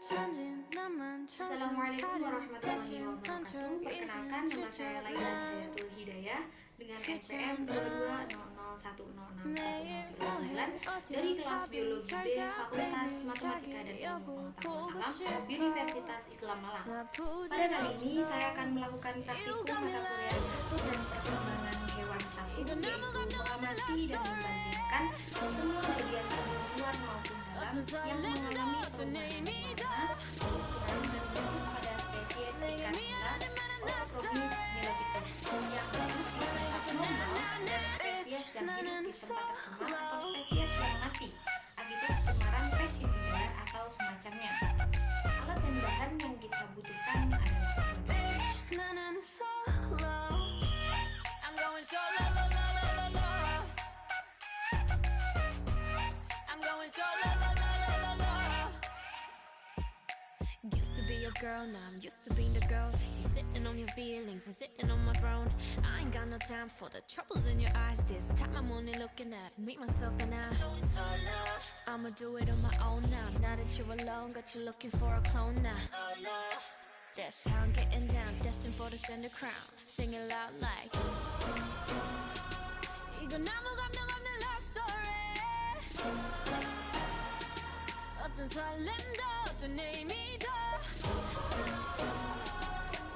Assalamualaikum warahmatullahi wabarakatuh. Perkenalkan, nama saya Laila Hidayatul Hidayah dengan NPM 2200106139 dari kelas Biologi B Fakultas Matematika dan Ilmu Pengetahuan Alam Universitas Islam Malang. Pada kali ini saya akan melakukan praktikum mata kuliah Struktur dan Perkembangan Hewan 1, yaitu mengamati dan membandingkan semua bagian tubuh luar maupun dalam yang mengalami perubahan pada spesies ikan nila Oprobis miloticus yang hidup di tempat normal dan spesies yang hidup di tempat tercemar atau spesies yang mati akibat pencemaran pestisida atau semacamnya. Alat dan bahan yang kita butuhkan adalah Used to be your girl, now I'm used to being the girl. You sitting on your feelings and sitting on my throne. I ain't got no time for the troubles in your eyes. This time I'm only looking at me, myself, and I. I'ma do it on my own now. Now that you're alone, got you looking for a clone now. That's how I'm getting down, destined for the center crown. Sing it loud like 이건 아무 감정 없는 love story. 어떤 설렘도 어떤 의미도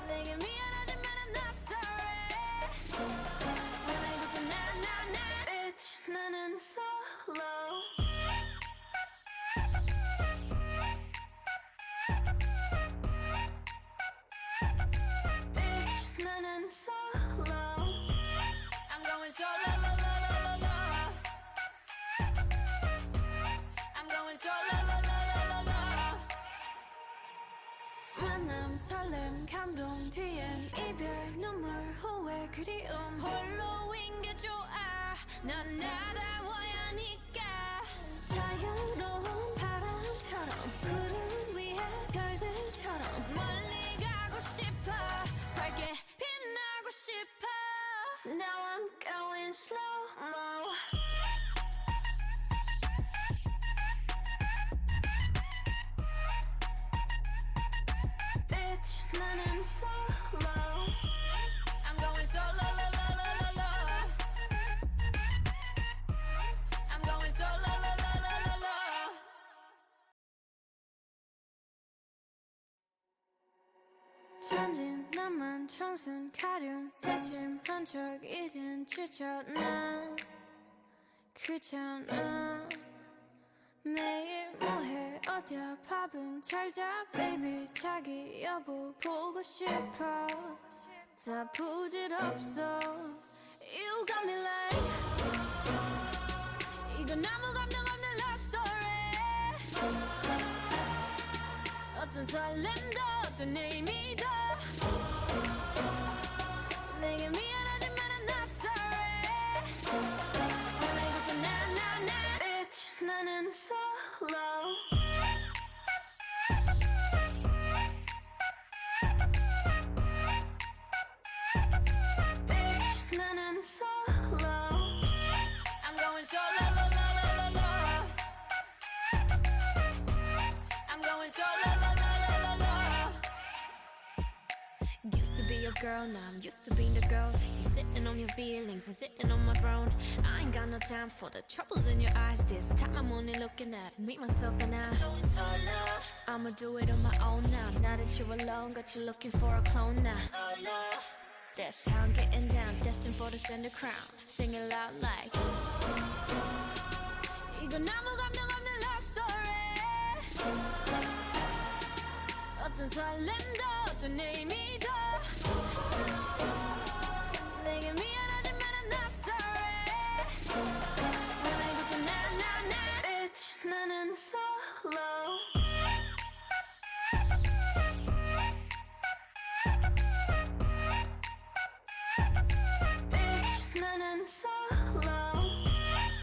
내게 미안하지만 I'm not sorry. 오늘부터 나 Bitch 나는 solo. Bitch 나는 solo. I'm going solo. I'm going solo. 만남 설렘 감동 뒤엔 이별 눈물 후회 그리움 홀로인 게 좋아 난 나다워야 하니까 자유로운 바람처럼 구름 위에 별들처럼 멀리 가고 싶어 밝게 빛나고 싶어 Now I'm going slow-mo. 나는 solo. I'm going solo. I'm going solo. 천진 나만 청순 가련 새침한 척 이젠 지쳤나 그잖아 매일 뭐해 어디야 밥은 잘자 baby 자기 여보 보고 싶어 다 부질없어 You got me like 이건 아무 감정 없는 love story 어떤 설렘도 어떤 의미도 내게 미안하지만 I'm not sorry 오늘부터 나 Bitch 나는 solo. Bitch 나는 solo. I'm going solo. I'm going solo. Used to be your girl, now I'm used to being the girl. You sitting on your feelings and sitting on my throne. I ain't got no time for the troubles in your eyes. This time I'm only looking at me, myself, and I. I'ma do it on my own now. Now that you're alone, got you looking for a clone now. That's how I'm getting down, destined for the center crown. Sing it loud like 이건 아무 감정 없는 love story. 어떤 설렘도 어떤 의미도 내게 미안하지만 I'm not